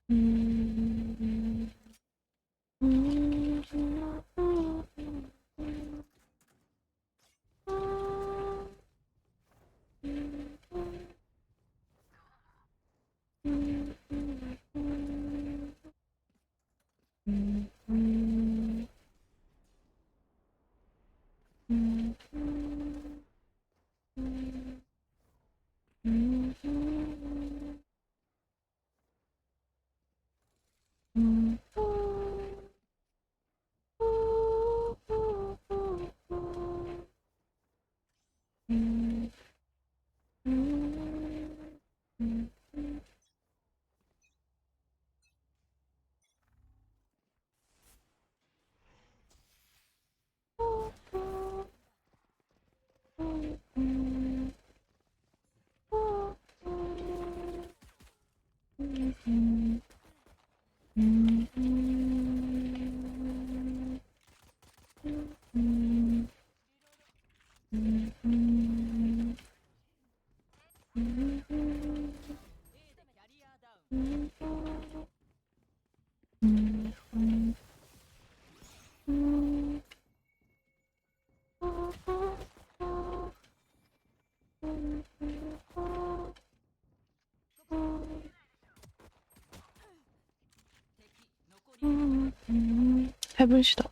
うんうんヘブンした。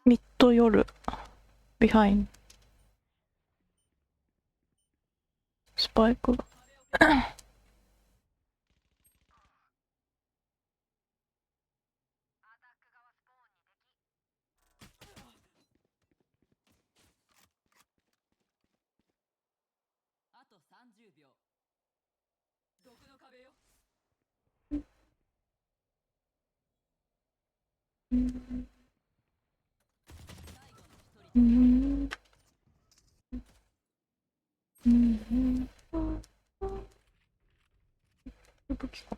ミッド夜ビハインスパイクが武器か。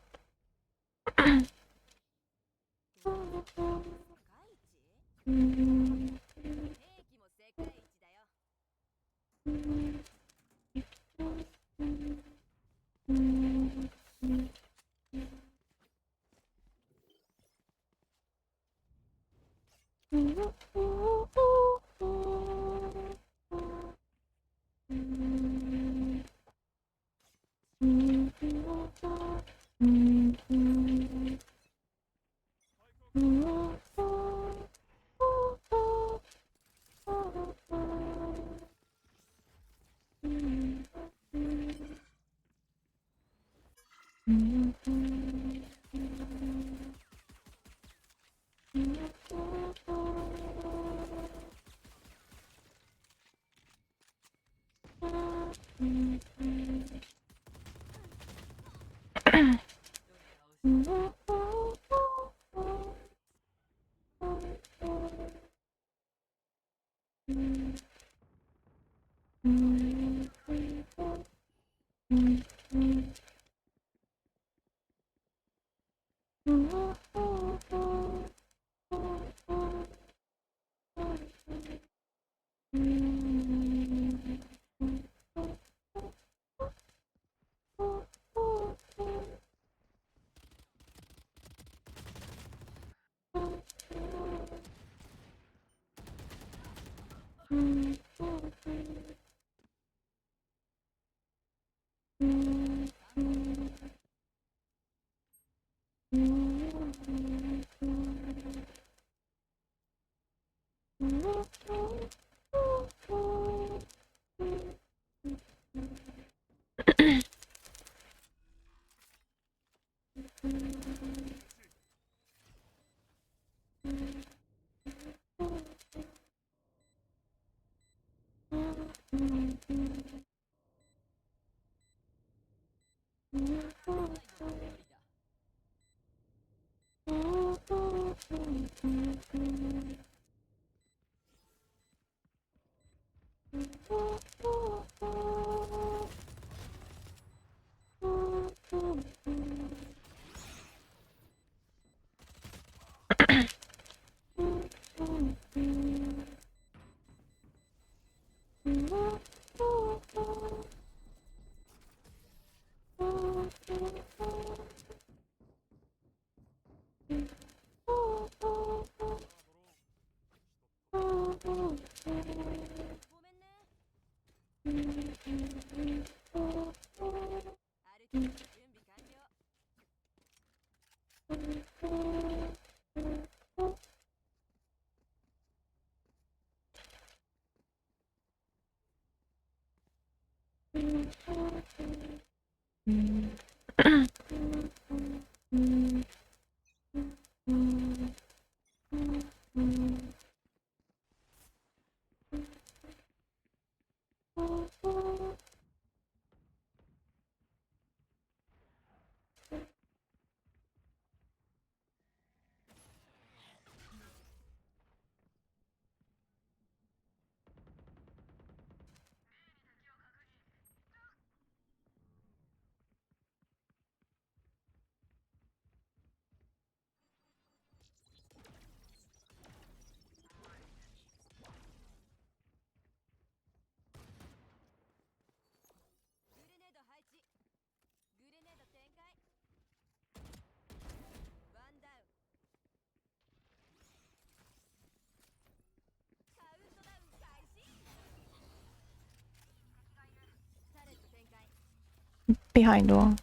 Behind one.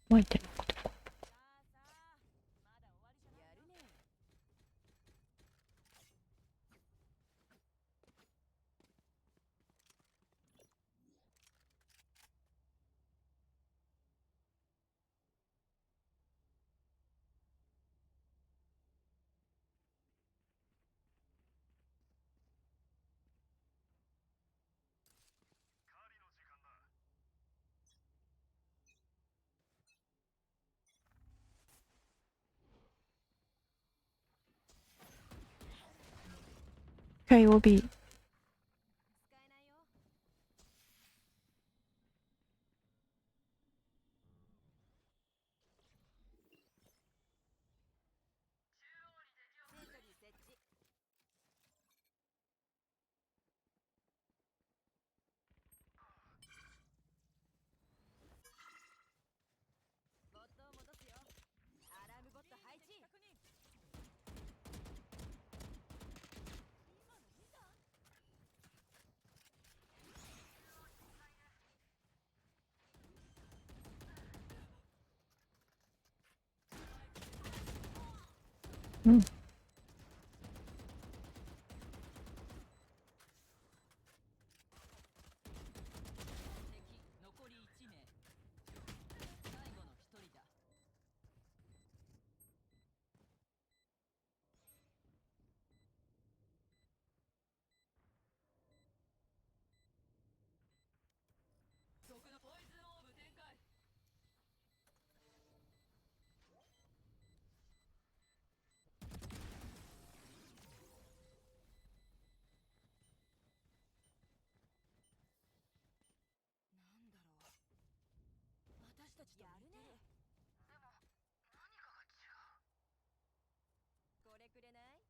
巻いてるのかとか。KOB。うん。敵残り1名。最後の1人だ。毒のポイズンオーブ展開。なんだろう、私たちと似てる。でも何かが違う。これくれない？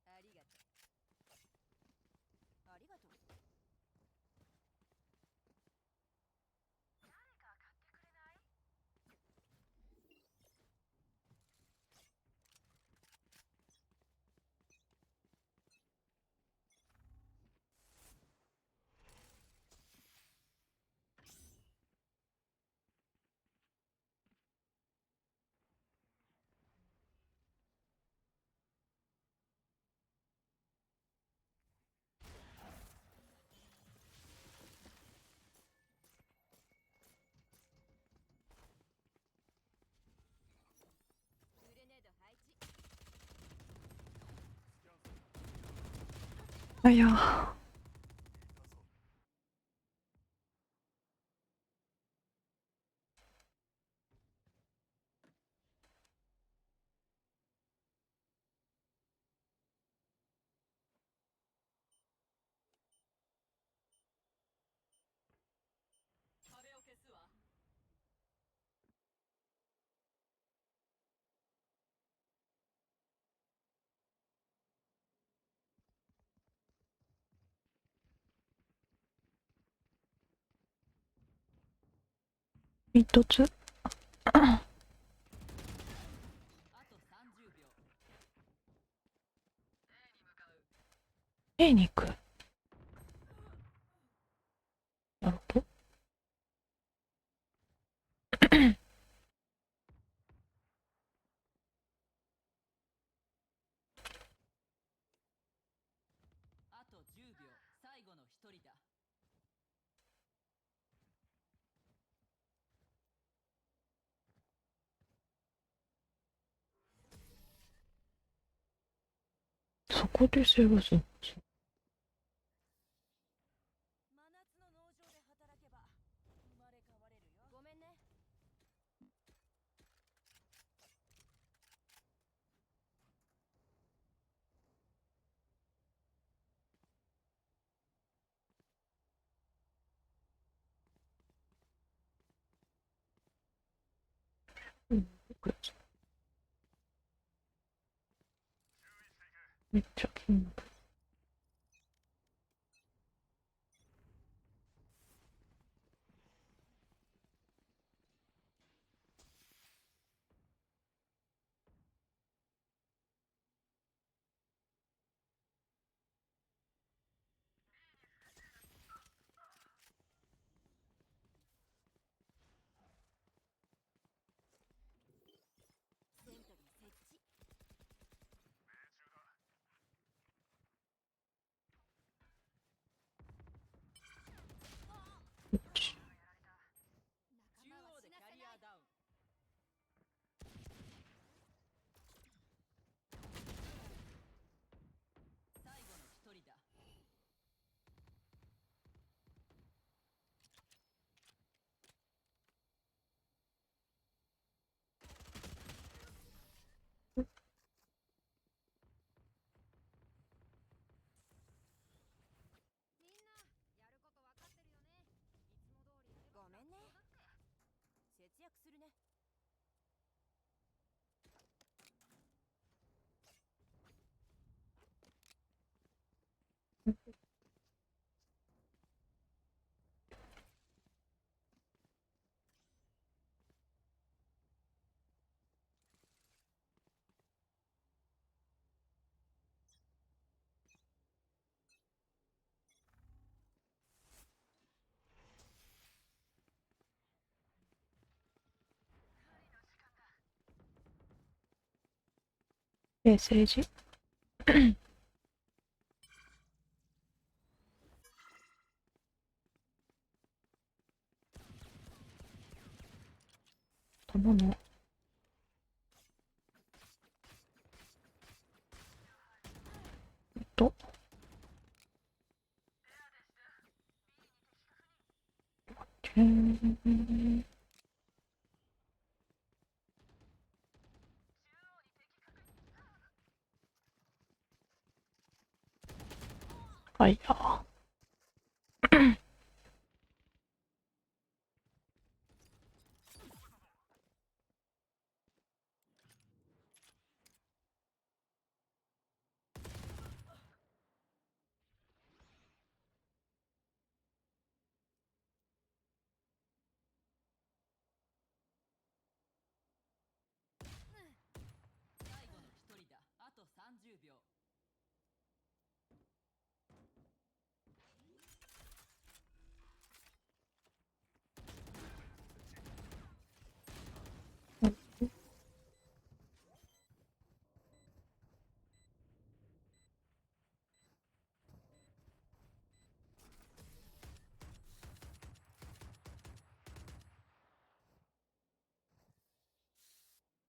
ありがとう。ありがとう。誰か買ってくれない？グレネード配置。あいや。壁を消すわ。一つ。あと30秒。A に向かう。A に行く。なるほど。あと10秒。最後の1人だ。そこでセーブする。真夏の農場で働けば生まれ変われるよ。ごめんね。うん。めっちゃ気になる。セントリー設置。中央でキャリアダウン。最後の1人だ。みんなやること分かってるよね。いつも通りやれば。ごめんね。節約するね。で、政治玉のと、あいや。最後の一人だ。あと30秒。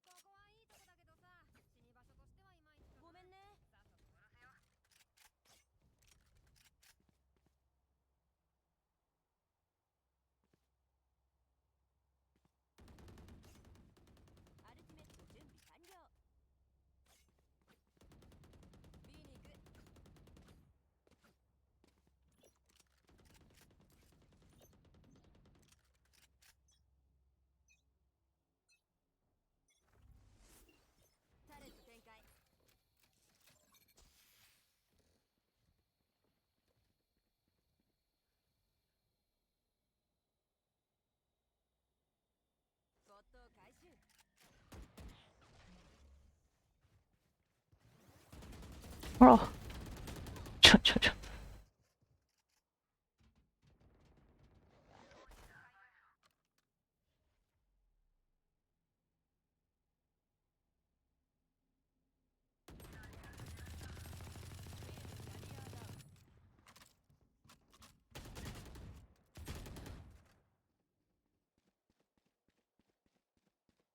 ここはいいとこだけどさ、死に場所としてはいまいち。ごめんね。さっさと終わらせよう。アルティメット準備完了。B に行く。タレット展開。ゴッド回収。ほら。ちょ。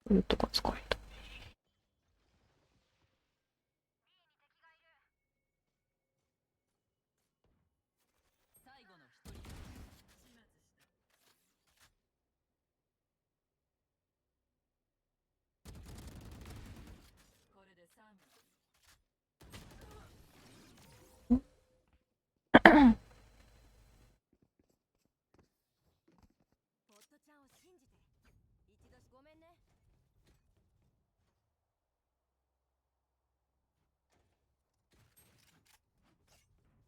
ウルトが使えた。最後の一人だ。始末した。これで3分。ポットちゃんを信じて。一度ごめんね。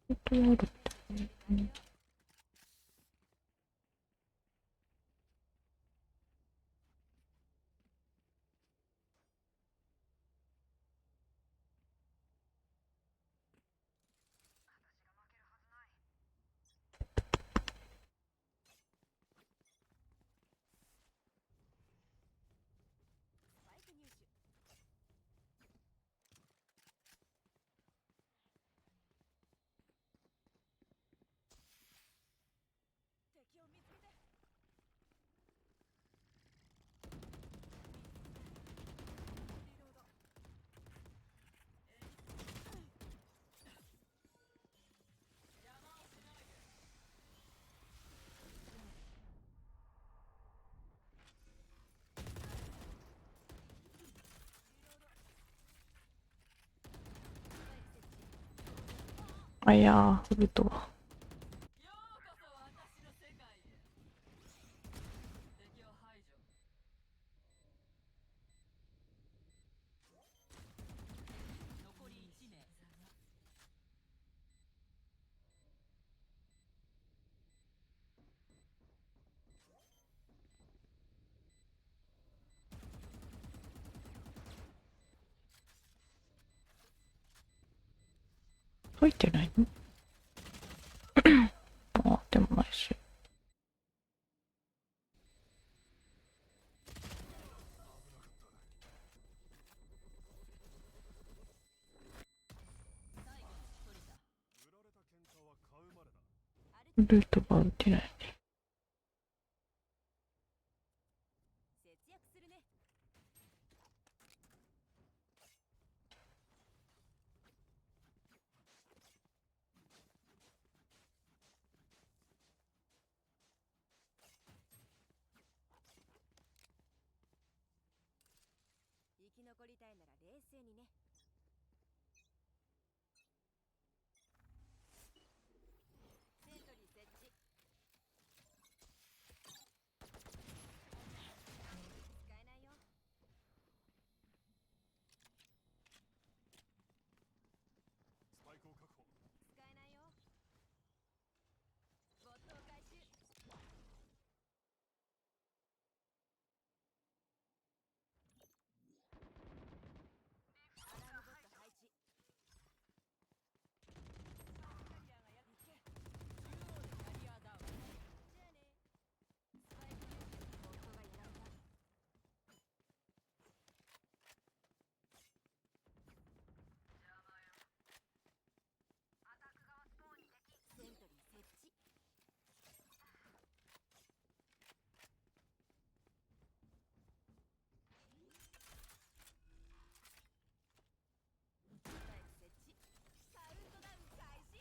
本当はある。スパイク入手。敵を見つけて。リロード。あいやー、ウルトは。ようこそ私の世界へ。敵を排除。残り1名。解いてないのあ、でもないし。ルートが打てない。節約するね。生き残りたいなら冷静にね。セントリー設置。使えないよ。スパイクを確保。使えないよ。ボットを回収。アラームボット配置。キャリアがやっけ。中央でキャリアダウン。じゃあね。スパイク入手。ボットがやられた。セントリー設置。スパイク設置。カウントダウン開始。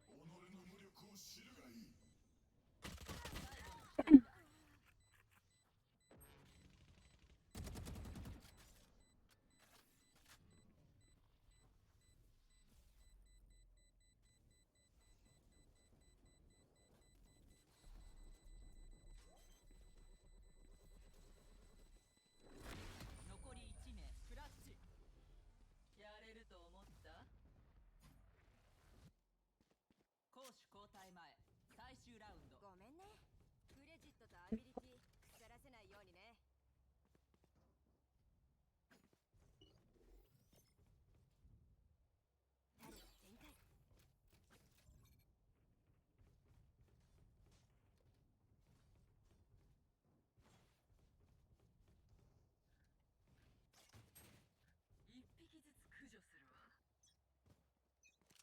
己の無力を知るがいい。残り1名クラッチやれると思った。攻守交代前最終ラウンド。ごめんね。クレジットとアビリティ腐らせないようにね。タル展開。1匹ずつ駆除するわ。消えてス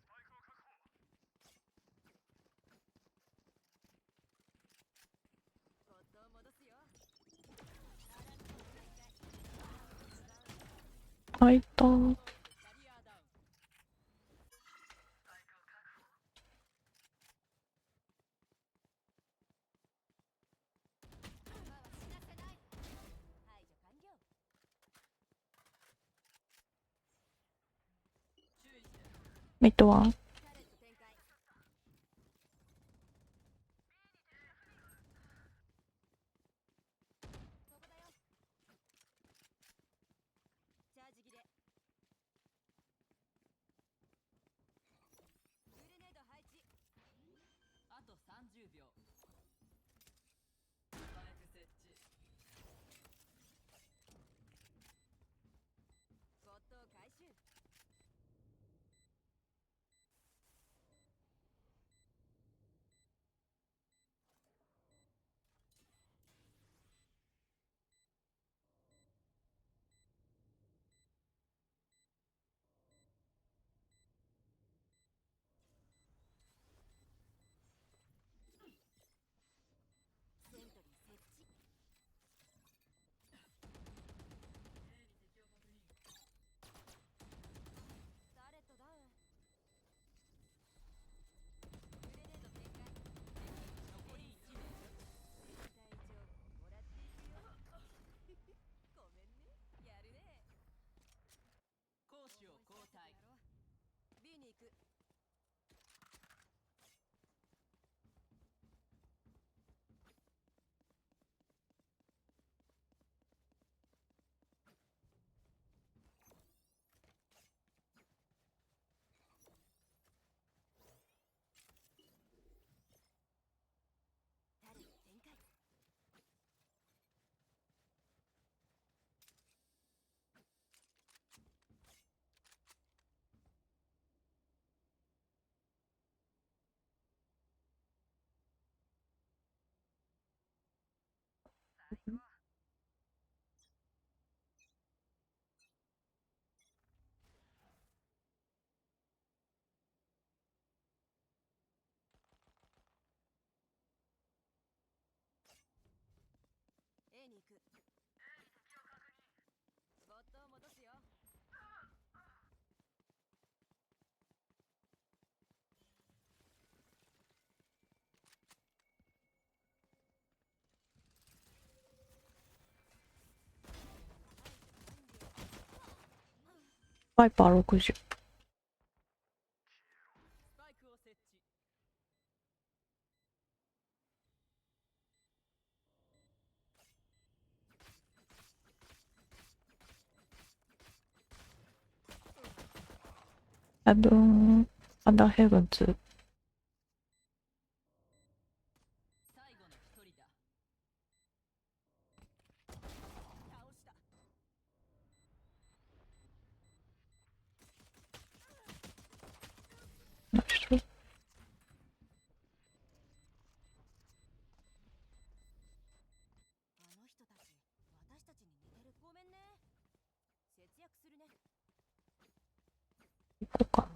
パイクを確保。ボットを戻すよ。アラームボット展開。アラームボットダウン。開いた。キャリアダウン。今は死なせない。排除完了。注意して。ミッドワン。タレット展開。ここだよ。チャージ切れ。グレネード配置。あと30秒。スパイク設置。ボットを回収。A に行く。ボットを戻すよ。ワイパー60。スパイクを設置。多分、アンダーヘブン2。最後の一人だ。倒した。ナイス。あの人たち、私たちに似てる。ごめんね。節約するね。行こうかな。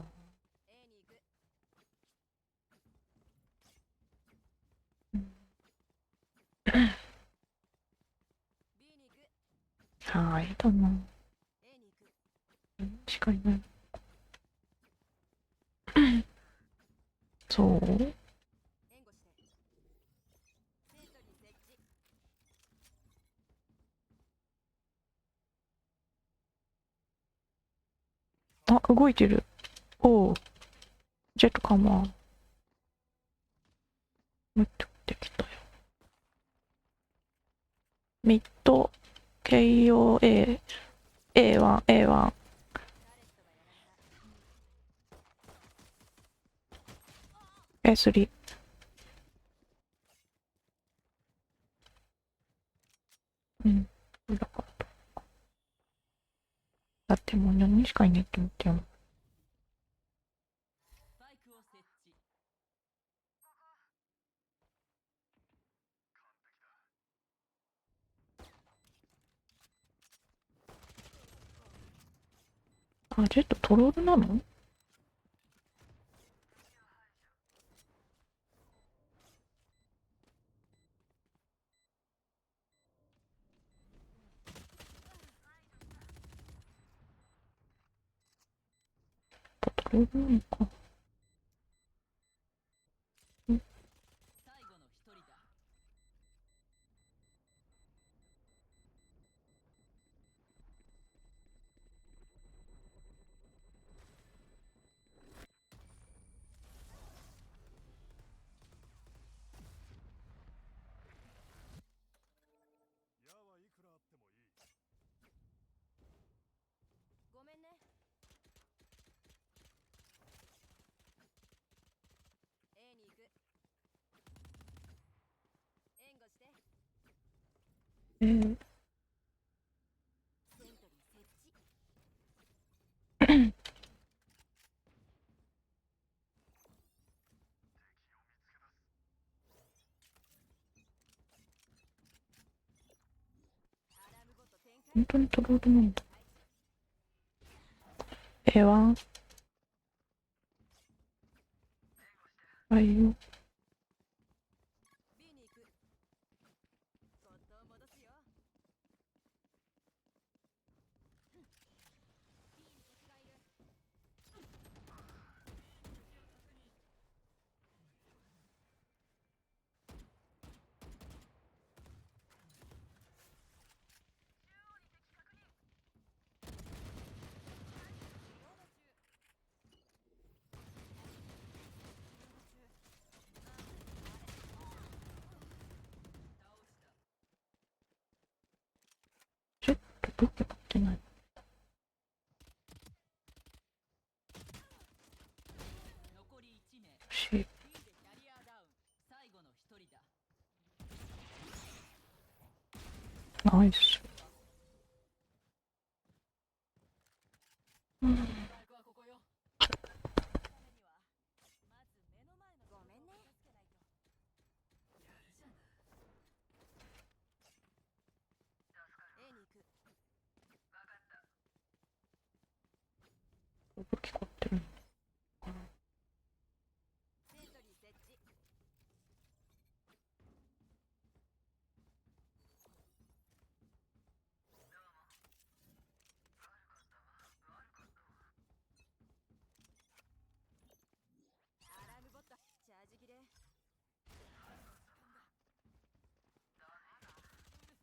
A に行く。B に行く。はい、だな。 A に行く。しかいない。そう。援護して。セントに設置。あ、動いてる。おう。ジェットカモン。持ってきたよ。ミッド、KOA、A1、A1。タレットがやられた。A3。うん。だから。だってもう4人しかいないって思ってよ。スパイクを設置。あ、ジェットトロールなの？トロールなのか。最後の一人だ。矢はいくらあってもいい。ごめんね。A に行く。援護して。セントに設置。アラームごと展開。本当にトロールなんだ。A1。はいよ。B に行く。ボットを戻すよ。B に敵がいる。倒した。ジェットどこ持ってない？残り1名。し、 B でキャリアダウン。最後の一人だ。ナイス。うん。スパイクはここよ。ためにはまず目の前の。ごめんね。助けないと。やるじゃない。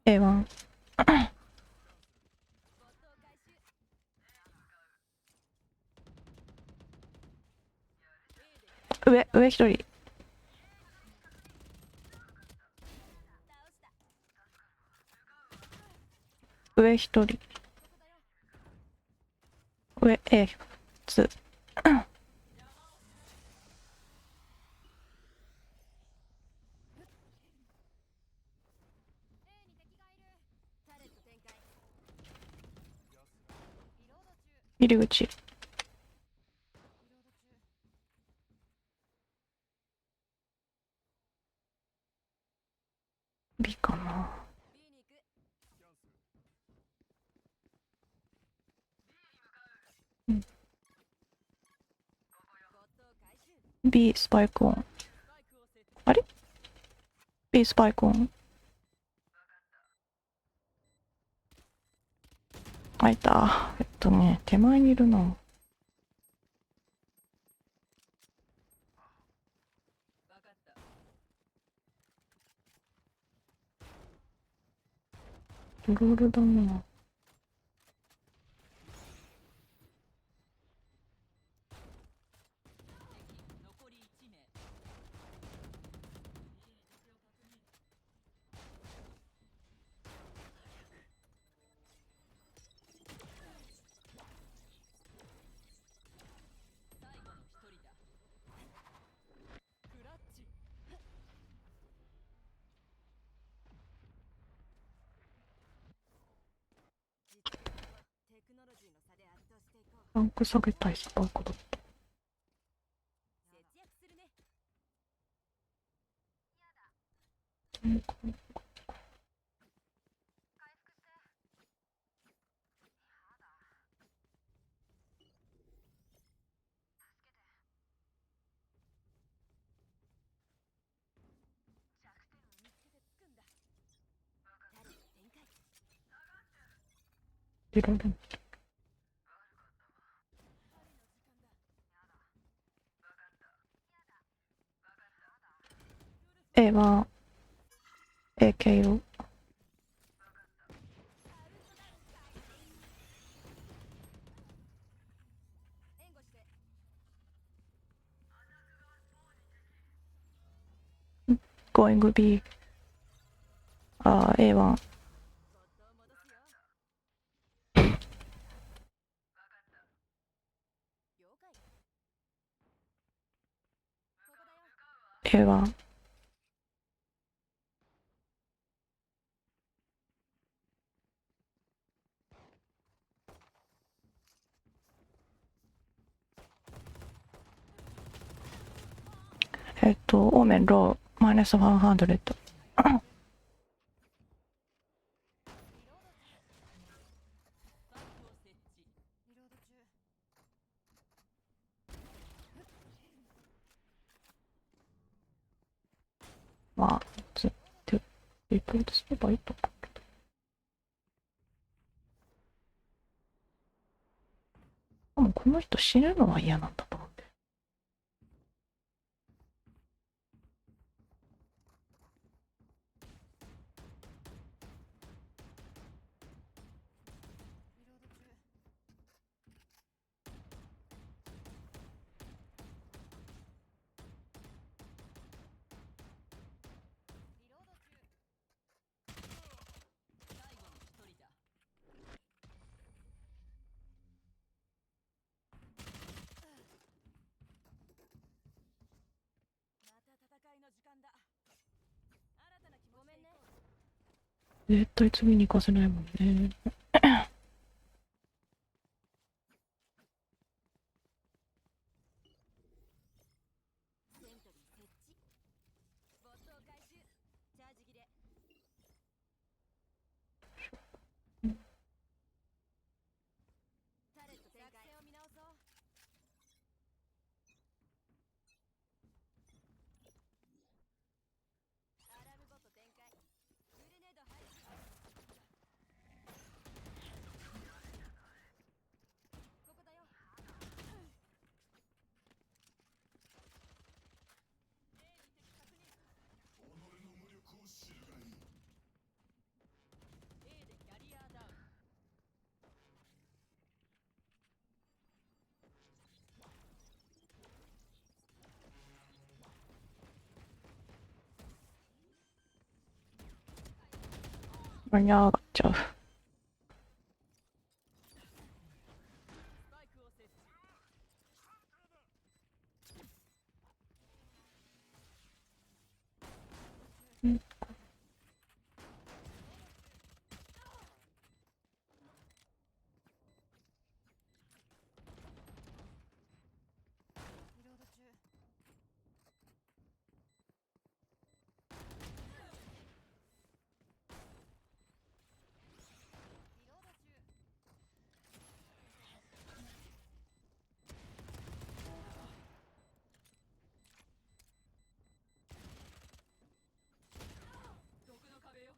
A1。上一人。上一人。上 A2。入り口。B かな。うん。B スパイクオン。あれ ?B スパイクオン。あ、いた。手前にいるな。ロールだな。残り1名。最後の一人だ。クラッチ。テクノロジーの差で圧倒していこう。ランク下げたいスパイクだった。節約するね。見つけてつくんだ。タレット展開。出られん。A は AKO。援護して。Going B。A1。ボットを戻すよ。了解。ここだよ。A1。オーメンロー、マイナス100。リロード中。スパイクを設置。リロード中。まあ、リポートすればいいと思うけど。でもこの人死ぬのは嫌なんだと思って。リロード中。リロード中。最後の一人だ。また戦いの時間だ。新たな気持ち。ごめんね。絶対次に行かせないもんね。セントリー設置。ボットを回収。チャージ切れ。タレット展開。作戦を見直そう。アラームボット展開。グレネード配置。これに上がっちゃう。スパイクを設置。うん。リロード中。リロード中。毒の壁よ。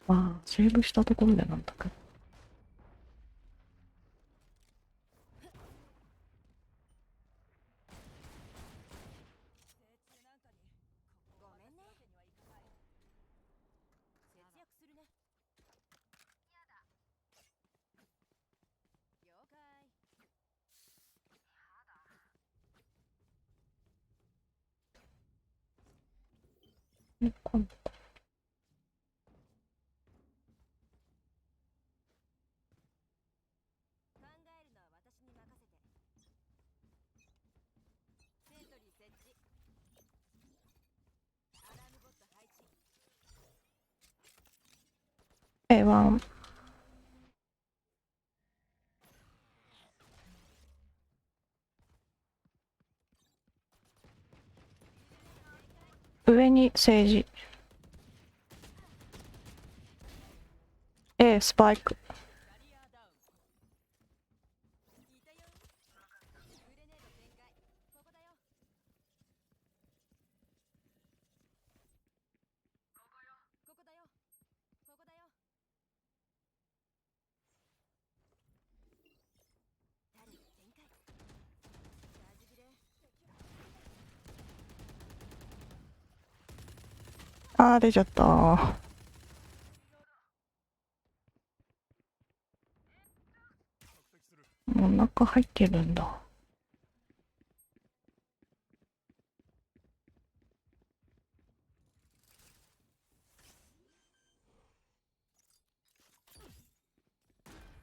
まあ、セーブしたところでなんだけど。精虫なんかにごめんね。わけにはいかない。節約するね。やだ。了解。やだ。今度考えるのは私に任せて。セントリー設置。アラームボット配置。A1。上に政治。A スパイク。バリアーダウン。いたよ。グレネード展開。ここだよ。ここだよ。ここだよ。タレット展開。チャージ切れ。あー、出ちゃった。お腹入ってるんだ。ス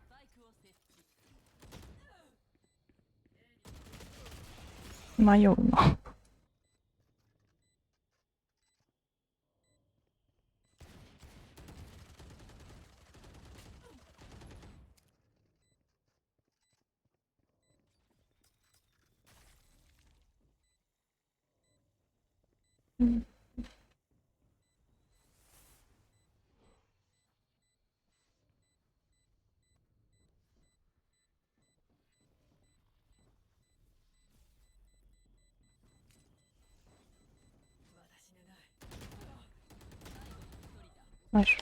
パイクを設置。迷うな。うん。私のない。最後の一人だ。ナイス。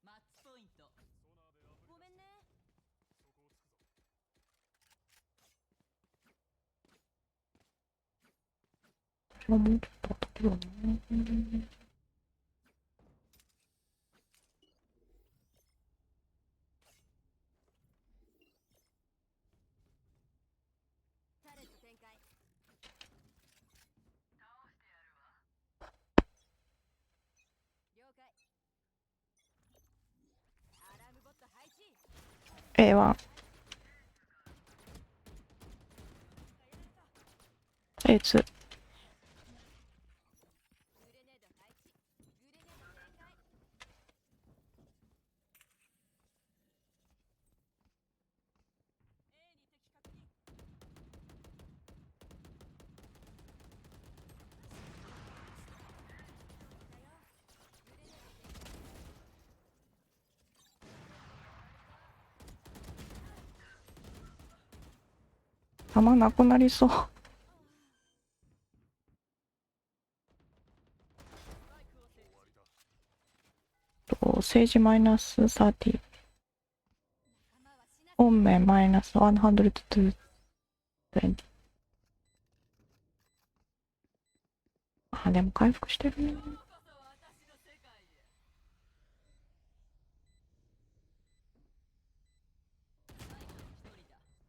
マッチポイント。ごめんね。もうちょっと後だな。タレット展開。了解。アラームボット配置。 A1。A2。グレネード配置。グレネード展開。A に敵確認。だよ。グレネード展開。弾なくなりそう。スパイクを設置。政治マイナス30。仲間は死なせ本面マイナス120。あ、でも回復してるね。ようこそ私の世界へ。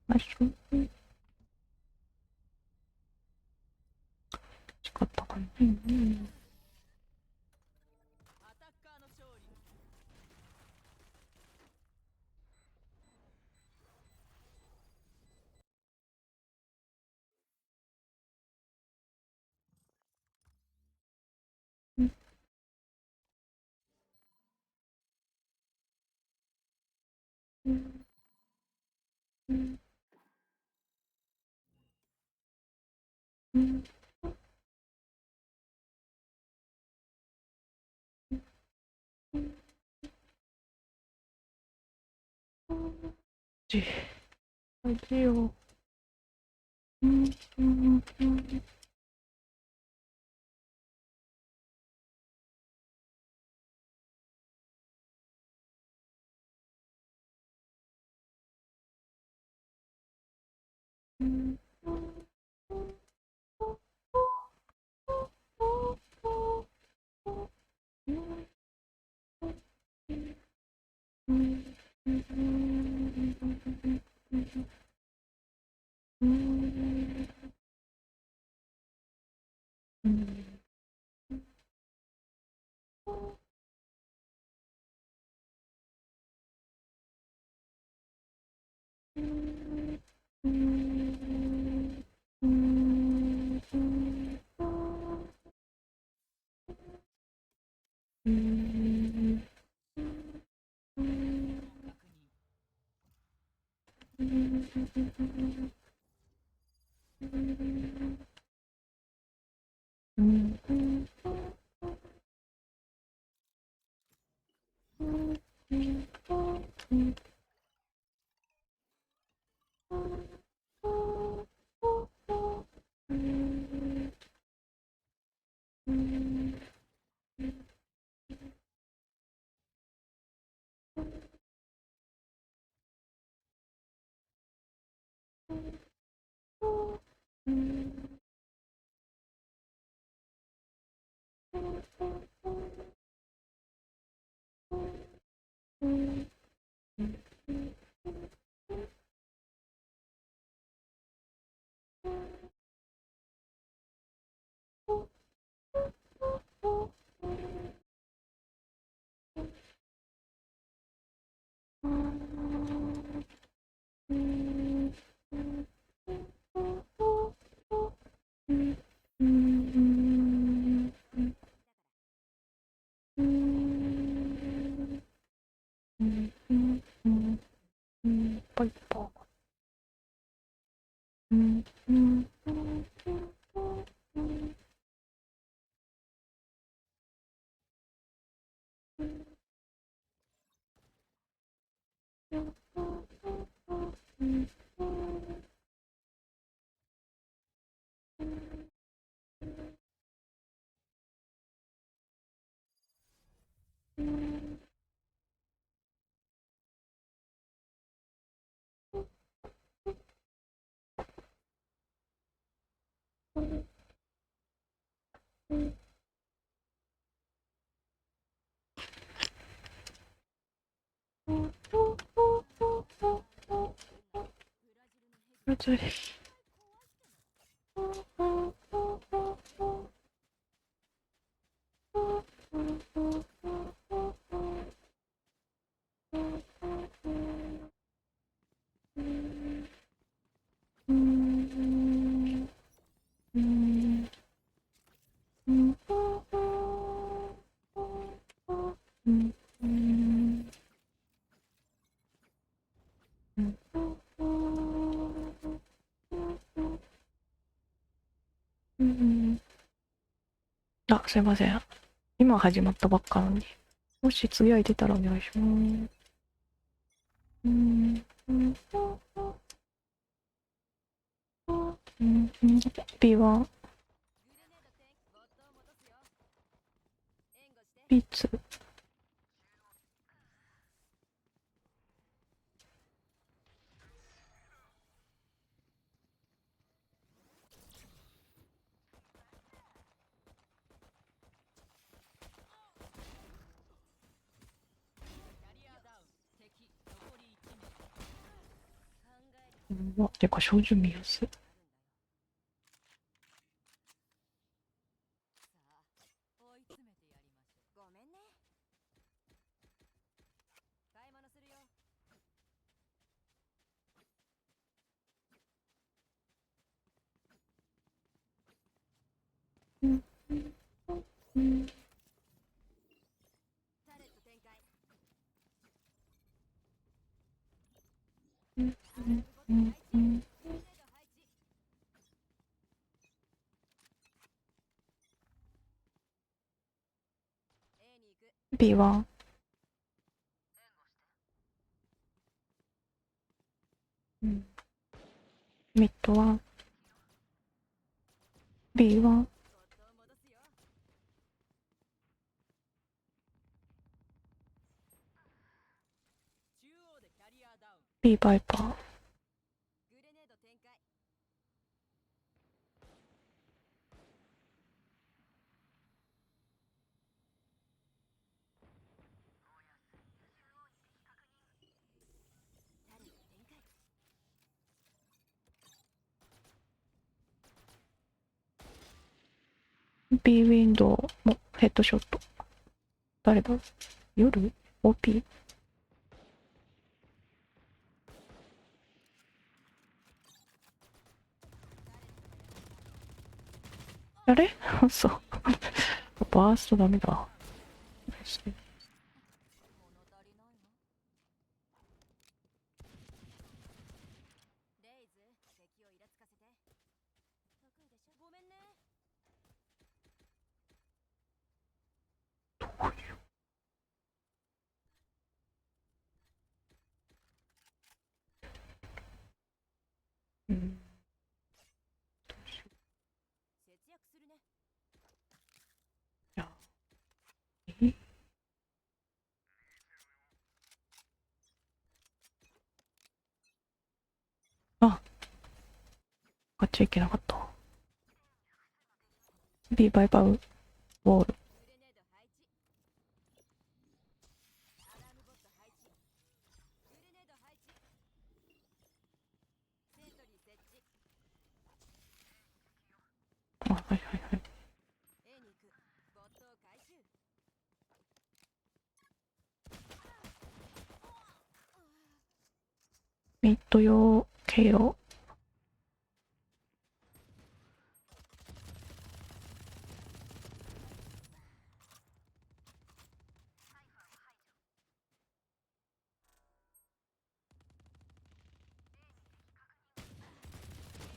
あ、そう。仕方がない。うんうん。アタッカーの勝利。うんうんうんうんうんじ、味を。うんうんうんうんうんうん確認。パイパー。うんうんブラジル。あ、すいません。今始まったばっかなのに。もし次空いてたらお願いします。B は、B2。考えるうわ、てか、照準見やすい。追い詰めてやりましょう。ごめんね。買い物するよ。うんうん。タレット展開。うんアラームボットうん配置。うん。グレネード配置。A に行く。 B1。うん。ミッドは B1。ボットを戻すよ。中央でキャリアダウン。 B バイパー。グレネード展開。タレット展開。 B ウィンドウもヘッドショット。誰だ？夜？ OP？ あれそう。バーストダメだ。物足りないわ。レイズ、敵をイラつかせて。得意でしょ。ごめんね。うん。節約するね。いや。え？あ、あっち行けなかった。B バイパーウォール。グレネード配置。アラームボット配置。グレネード配置。セントリー設置。あ、はいはいはい。 A に行く。ボットを回収。ミッド用、KO。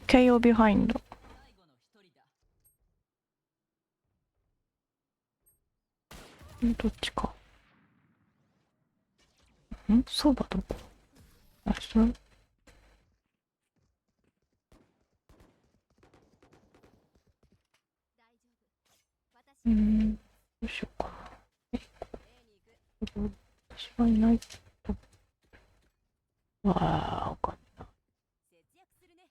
KO ビハインド。最後の一人だ。どっちか。相場どこ？あ、それ。大丈夫。私がどうしようか A に行く。な。私はいないと。わあ、わかんない。節約するね。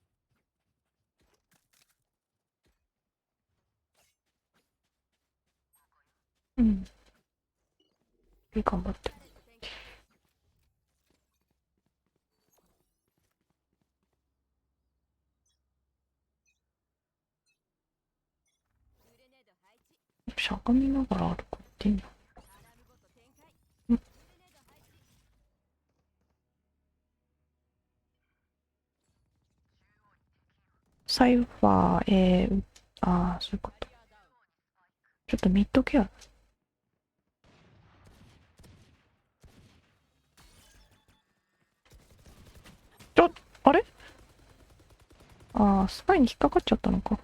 うん。頑張って。タレット展開。グレネード配置。しゃがみながら歩くっていいの？アラームボット展開。うん。グレネード配置。サイファー、ああ、そういうこと。キャリアダウン。ちょっとミッドケア。あれ？ああ、スパイに引っかかっちゃったのか。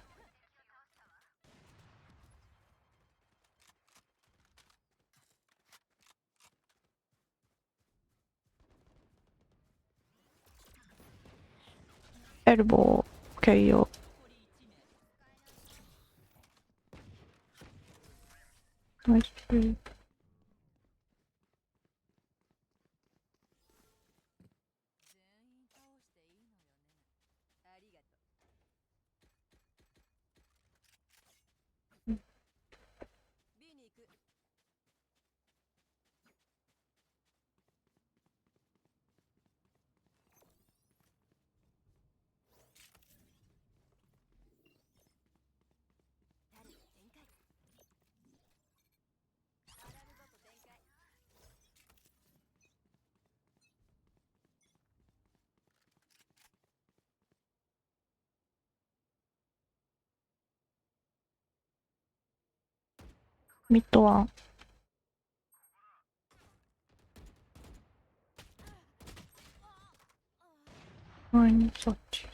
エルボー、KO。ナイスプレー。全員倒していいのよね。ありがとう。うん。 B に行く。ミッドワン。何そっち。中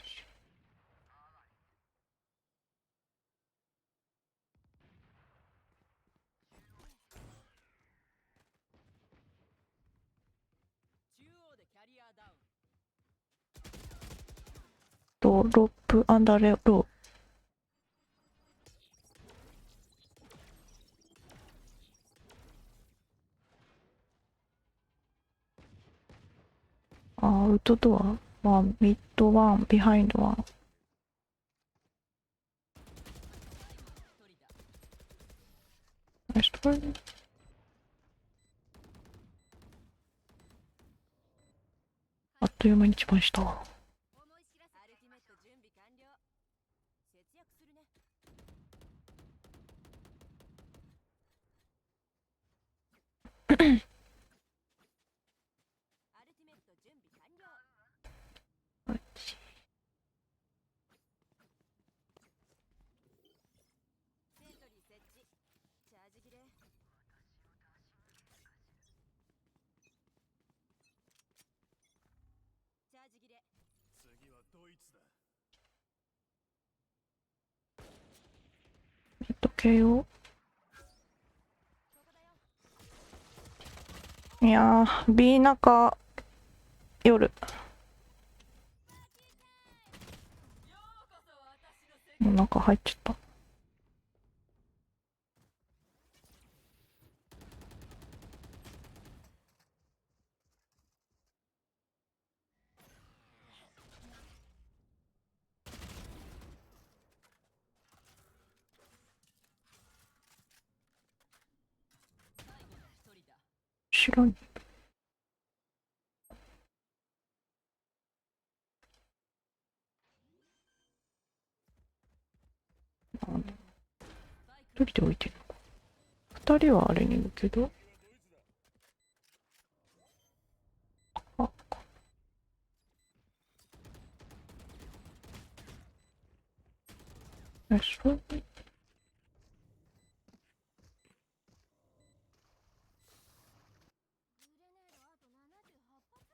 央でキャリアダウン。と、ロップ、アンダーレロー。アウトドアはミッドワン、ビハインドワン。ナイストライ。あっという間に一番下。思い知らせアルティメット準備完了。節約するね。アルティメット準備完了。セントリー設置。チャージ切れ。チャージ切れ。次はドイツだ。ミッド KO。ここだよ。いやー、B 中、夜。ようこそ私の世界。もう中入っちゃった。最後の一人だ。後ろに。一人で置いてるのか。二人はあれにいるけど。あ、ナイストライ。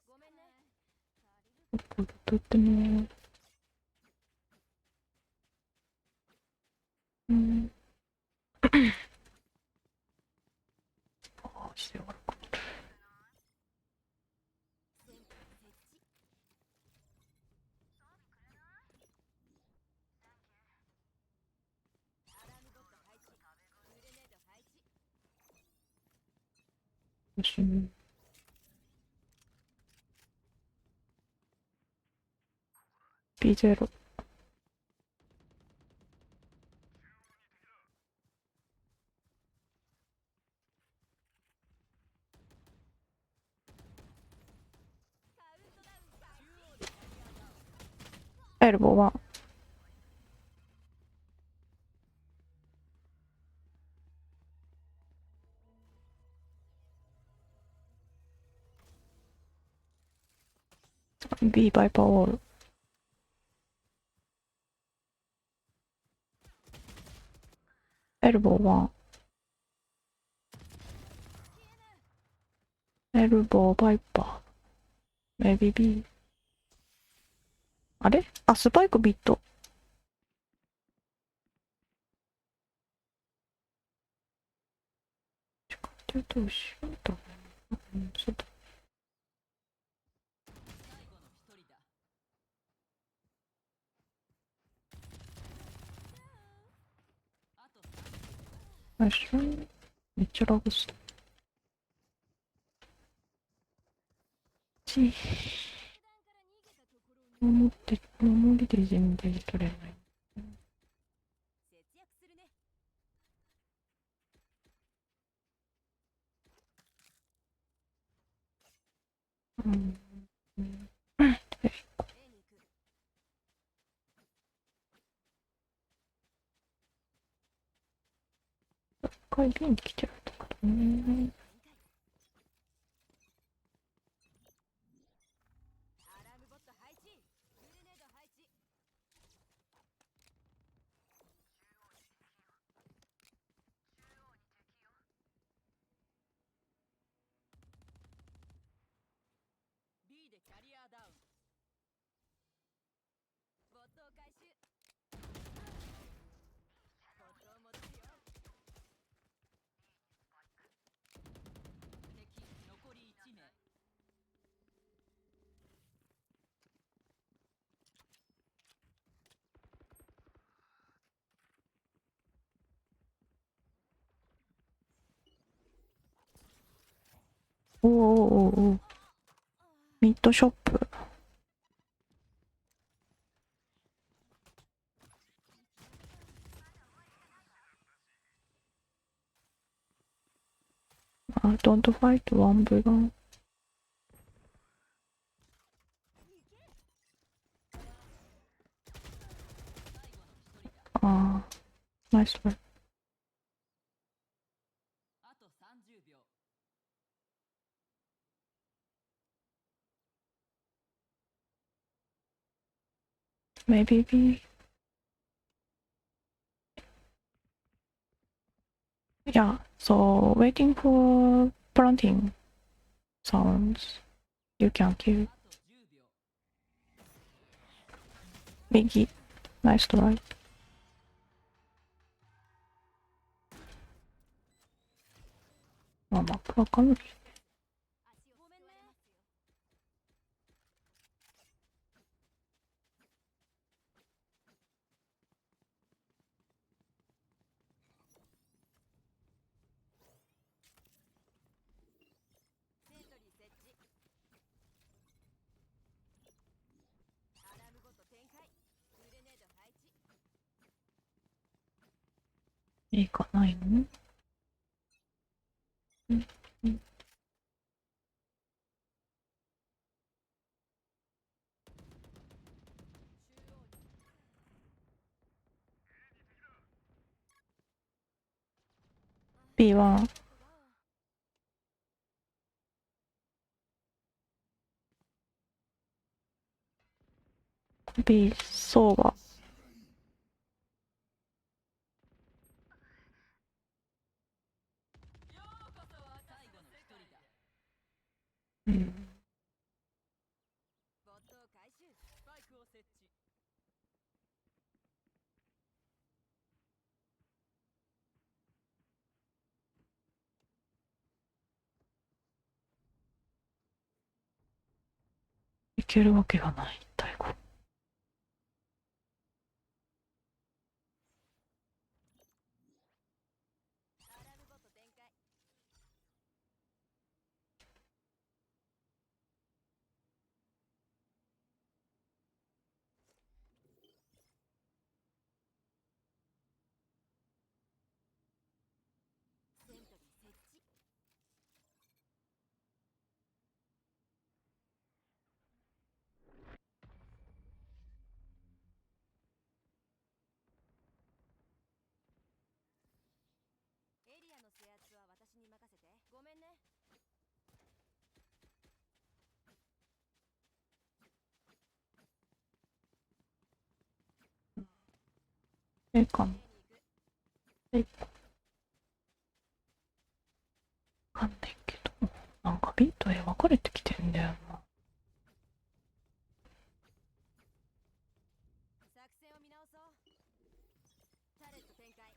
ごめんね。これとっても。ああ、してやがるか。セントリー設置。アラームボット配置。グレネード配置。私も。B0。カウントダウンか。中央でキャリアダウン。エルボー1。B バイパーウォール。エルボー1。エルボーバイパー。メビ B。あれあ、スパイクビット。ちょっと後ろだ。うん、そうだ。最後の一人だ。あと3。ナイス。めっちゃラグする。ち守りで全然取れない。節約するね。うん。A に行く。一回 B に来てるとかだね。アラームボット配置。グレネード配置。ャリアダウン。ボットを回収。ボットを持つよ。敵残り1名。おーおーおーおー、ミッドショップ。あ、don't fight one by one。あー、ナイストライ。あと30秒。Maybe B. Yeah, so waiting for planting sounds. You can kill. あと10秒。右。ナイストライ。まあ、マップわかんない。足をごめんね。セントリー設置。アラームごと展開。グレネード配置。いいかないの？うんうん。中央に。B1。B、そうが。ようこそ最後の一人だ。うん。ボットを回収。スパイクを設置。いけるわけがない、大悟。アラームごと展開。セントリー設置。エリアの制圧は私に任せて。ごめんね。ええかな。 A に行く。え、わかんないけど。なんか B と A 分かれてきてんだよな。作戦を見直そう。タレット展開。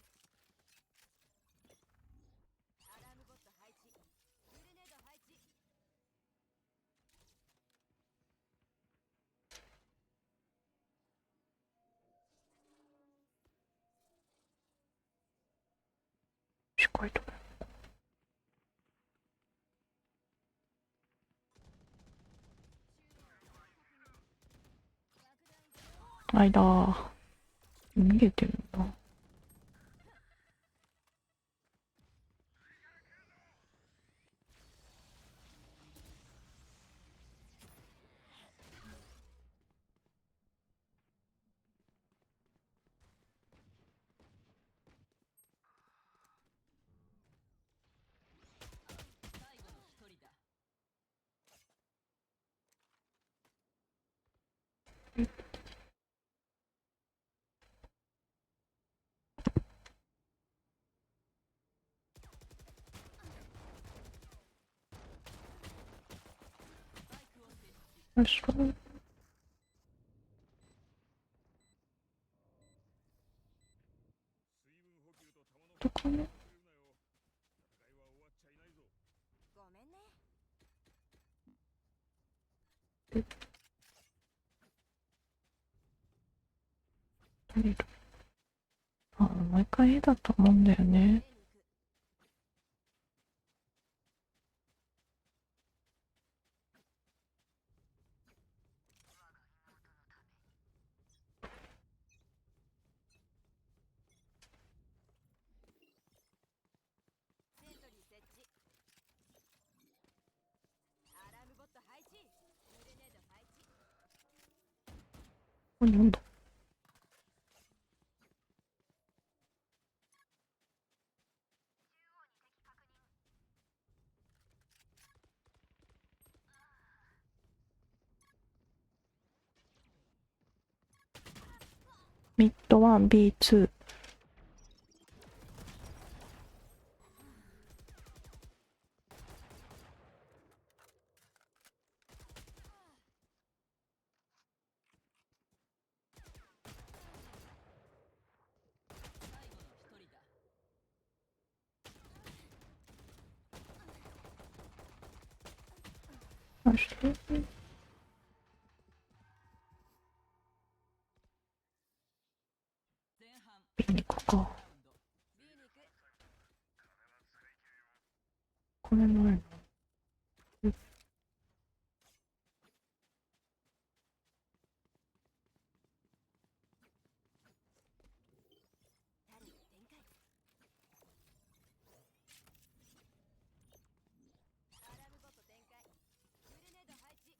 アラームボット配置。グレネード配置。しっかりと。間。逃げてるんだ。最後の一人だ。確かに。とかね。ごめんね。あ、毎回絵だと思うんだよね。セントリー設置。アラームボット配置。グレネード配置。これなんだ。ミッド 1B2。最後の一人だ。そして前半 B に行こうか。ラウンド。 B に行く。これないの。タレット展開。アラームボット展開。グレネード配置。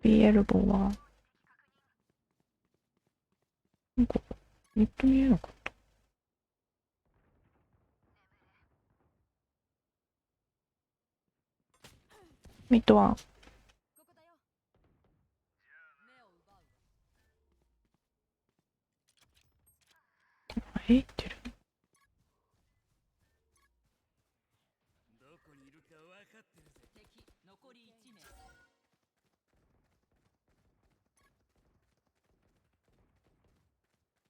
B エルボーは、なんか、ミッド見えなかった。ミッド1。ここだよ。目を奪うわ。え言ってる。どこにいるか分かってるぜ。敵残り1名。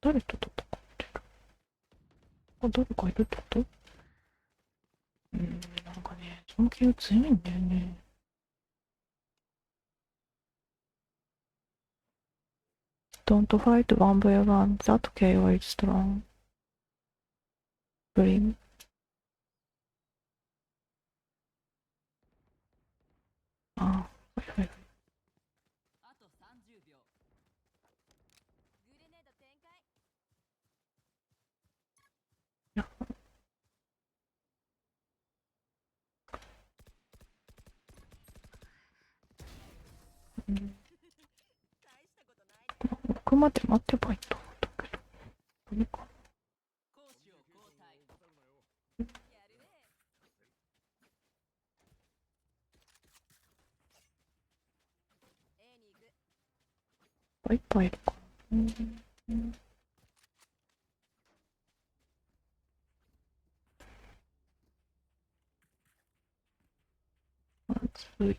誰と戦ってる。あ、誰かいるってこと。なんかね、その気が強いんだよね。Don't fight one by one. That KO is strong. Bring. あ、はいはいはい。あと30秒。グレネード展開。うん、大したことないね。奥まで待てばいいと思ったけど。ダメか。攻守を交代。やるね。A に行く。いっぱいいるか。暑い。引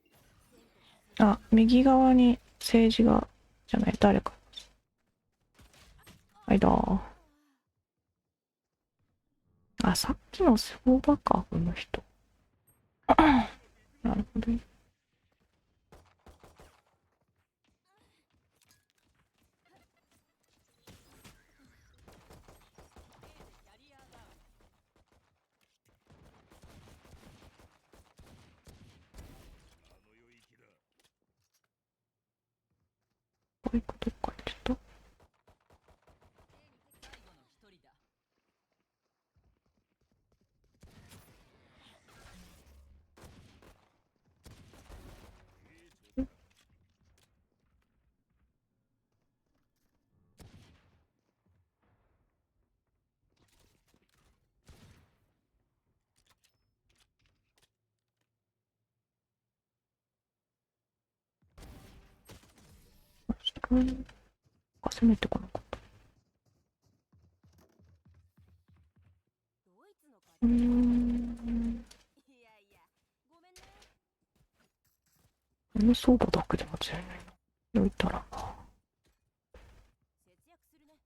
き裂いてやる。あ、右側に政治が、じゃない、誰か。はいだー。あ、さっきのスフォーバカーの人。なるほどね。キャリアダウン。あの世行きだ。こういうことか、ちょっと。最後の一人だ。攻めてこなかった。ドイツの方うーん。いやいやごめんね。この相場だけで間違いないな。よいたらな。節約するね。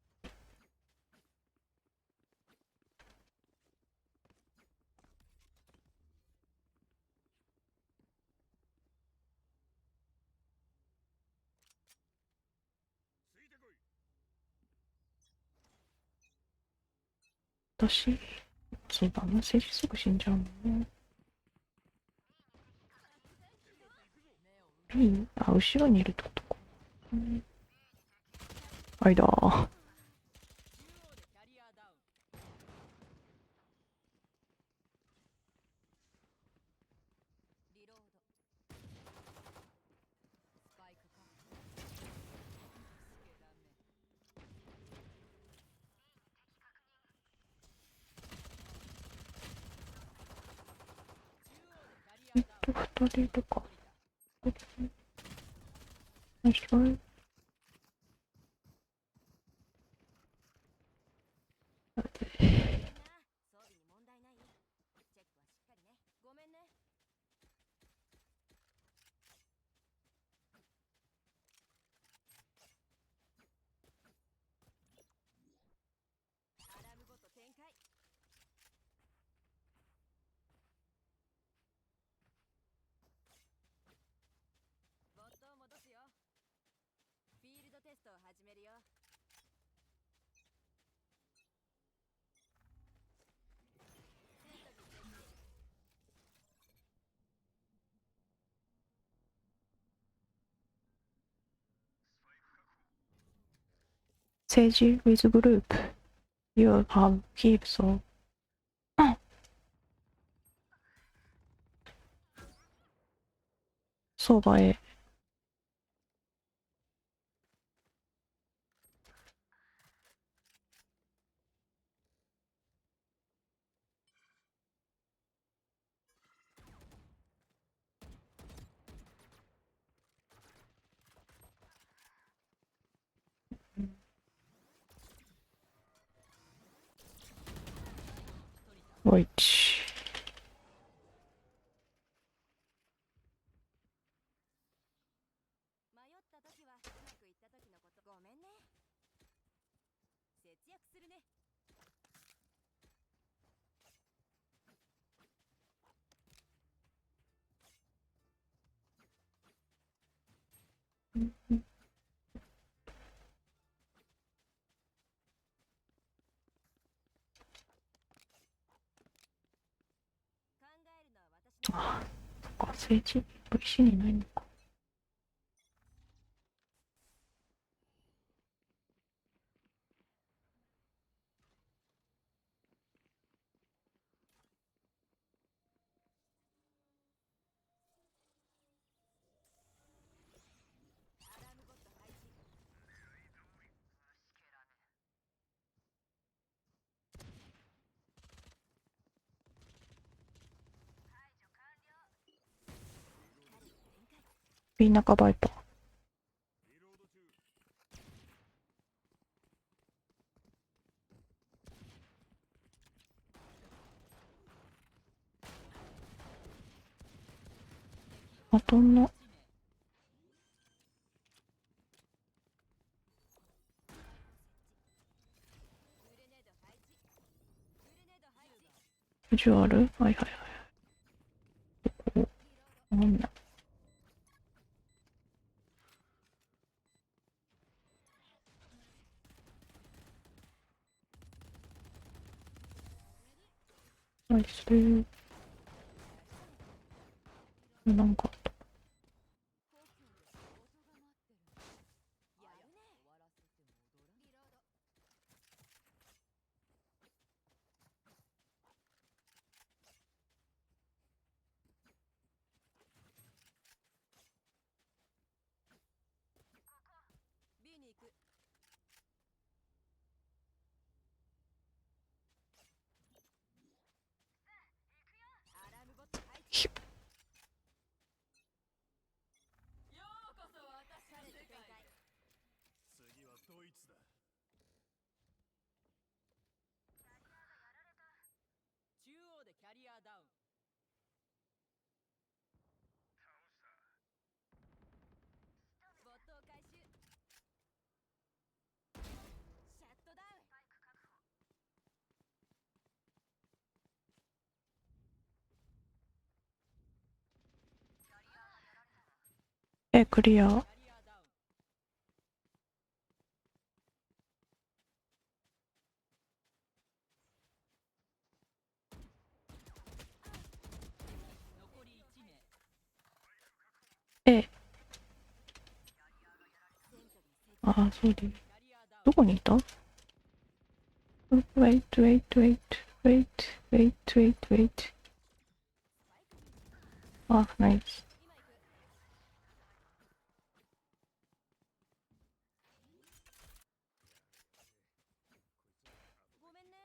ついてこい。私、そうだな。政治すぐ死んじゃうもんね。B？ あ、後ろにいるってことか。うん。間。中央でキャリアダウン。リロード。スパイクか。スケダメ。中央でキャリアダウン。二人いるか。降りた。ナイストライ。みんな装備に問題ない？チェックはしっかりね。ごめんね。アラームごと展開。ボットを戻すよ。フィールドテストを始めるよ。政治 with group. You have heaps of. 相場へ。おいち。迷った時はうまくいった時のこと。ごめんね。節約するね。考えるのは私の。あ、そっか、政治 VC にないのか。アラームゴット配置。B 中バイパー。リロード中。あとの。グレネード配置。グレネード配置。ビジュアル。はいはいはい。なんだ。ナイスー。なんかあった。故郷で仕事が待ってる。やるね。終わらせて戻らリロード。B に行く。アラームボット配置。ャリアダウン。没頭回収。シャットダウン。え、クリア。キャリアダウン。残り1名。え、セントリー設置。あ、そうで。キャリアダウン。どこにいた？ Wait, wait, wait, wait, wait, wait, wait. あ、ナイス。今行く。ごめんね。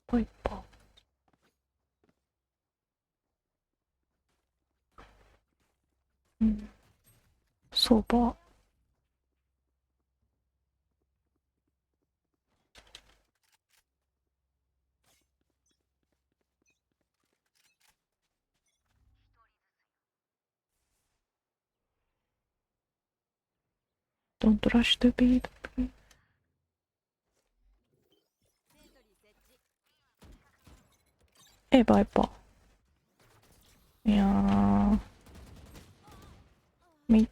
パイパー。うん。そば。Don't rush the beat. セントリー設置。え、バイパー。いやー。ミッ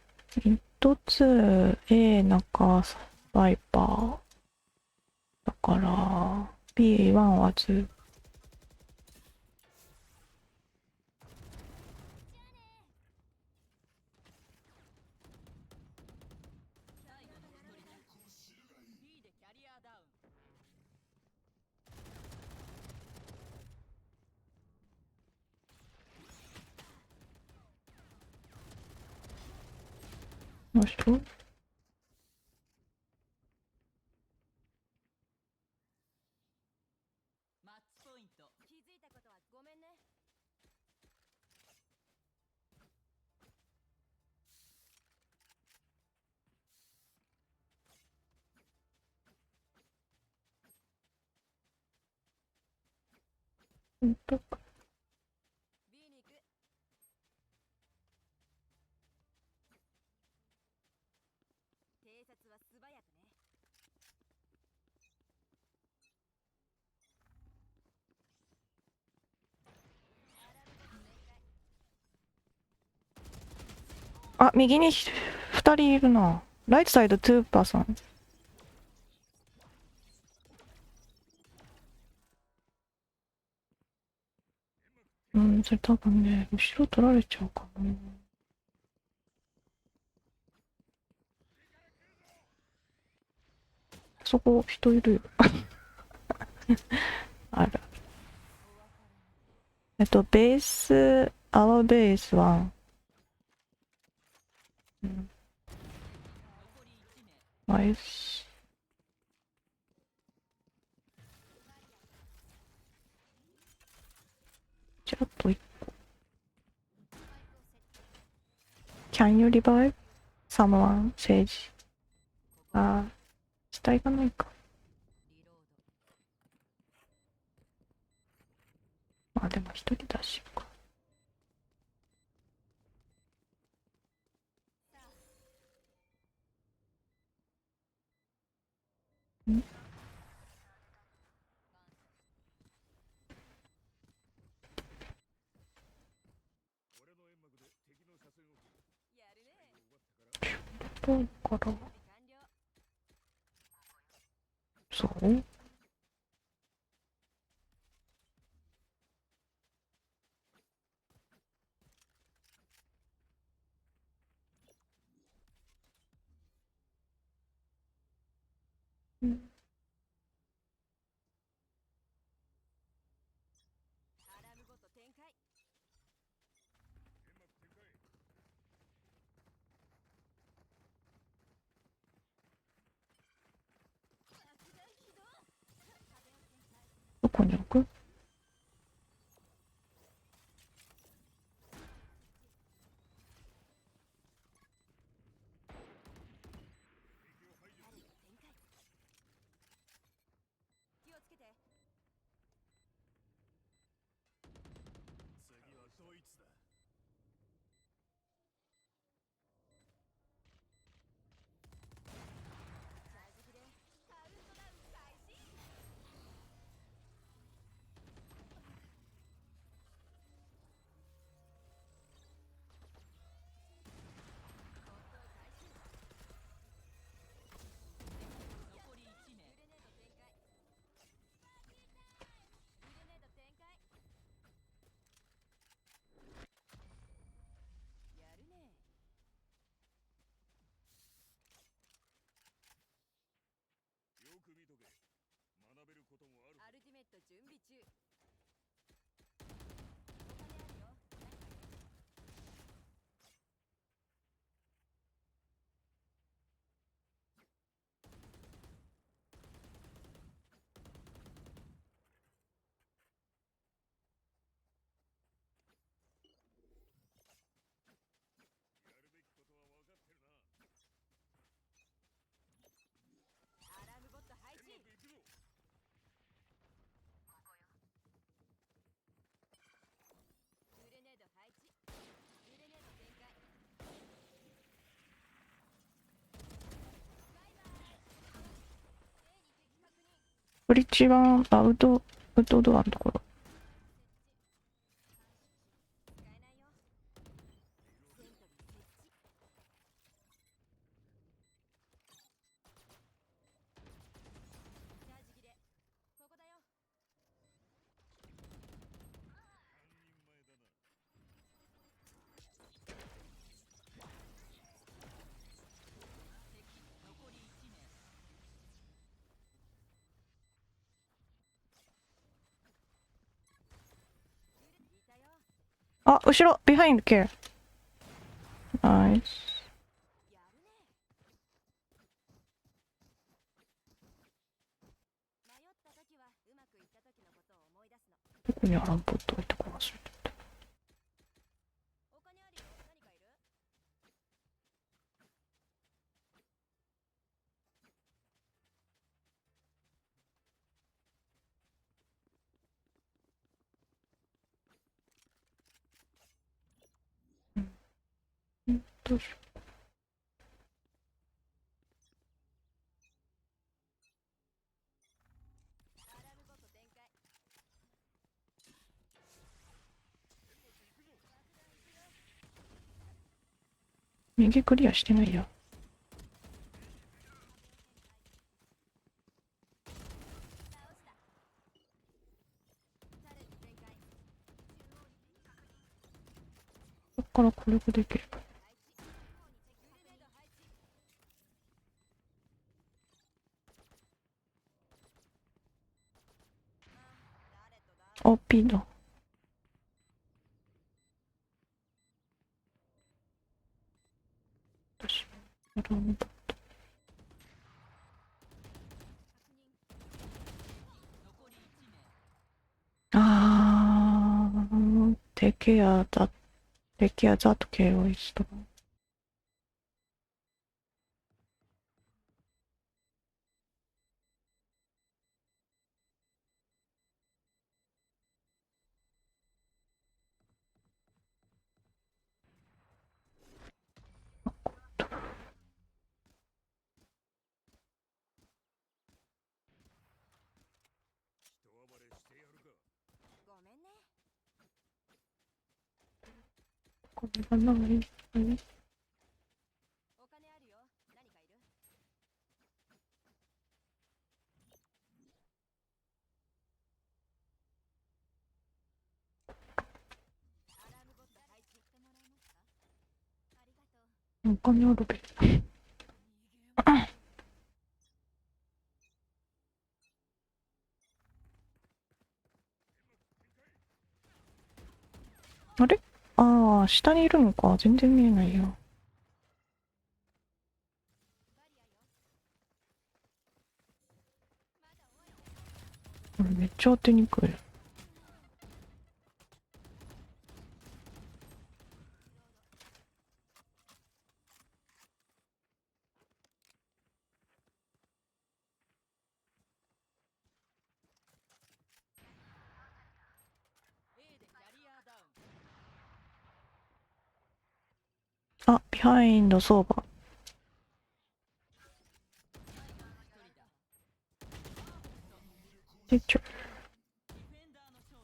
ド2、A 中、バイパー。だから、B1 は2。最後の一人だ。B でキャリアダウン。の人？マッチポイント。気づいたことはごめんね。うんと、B に行く。偵察は素早くね。アラームごと展開。あ、右に2人いるな。ライトサイド2パーソン。うん、それ多分ね、後ろ取られちゃうかな。そこ人いるよ。ある。ベース、アワーベースは、うん、残り1名。ナイス。ちらっと1個。Can you revive someone? 政治。あー、下行かないか。リロード。まあでも一人だしか。ん？俺の煙幕で敵の車線を切る。やるね。終わったからどうから、準備完了。そう？うん。アラームごと展開。煙幕展開。爆弾起動。壁を展開。どこに置く？ト準備中。お金あるよ。何かいる？やるべきことは分かってるな。アラームボット配置。うまくいくぞ。グレネード配置。グレネード展開。バイバイ。A に敵確認。ブリッジ版、アウトドアのところ。使えないよ。セントリー設置。チャージ切れ。ここだよ。半人前だな。敵残り1名。いたよ。あ、後ろ、ビハインドケア。ナイス。やるね。迷った時はうまくいった時のことを思い出すの。どこにアランポット置いたか忘れてた。お金あるよ。何かいる？どうしよアラームボット展開。う。右クリアしてないや。倒した。チャレンジ展開。中央に敵確認。ここからこれができる。配置。中央に敵グレネード配置。誰とだ？あ、P だ。私、アランポット。確認。残り1名。テケアだ。テケアザとケロイスト。人暴れしてやるか。ごめんね。これがない。お金あるよ。何かいる？アラームボット配置してもらえますか？ありがとう。お金あるべ。あれ、ああ、下にいるのか。全然見えないよ。バリアよ。まだ終わりじゃない。これめっちゃ当てにくい。 A でキャリアダウン。あ、ビハインドソーバー。一人だ。でちょ、ディフェンダーの勝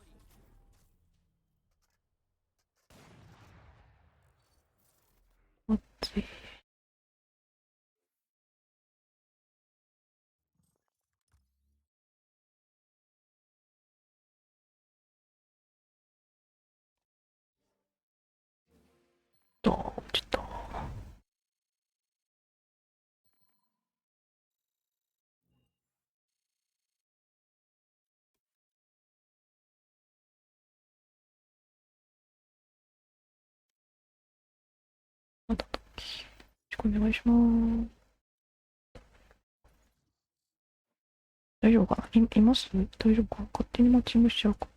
利。熱い。どうちょっと。また時。よろしくお願いします。大丈夫かないます大丈夫かな勝手にマッチングしちゃうか。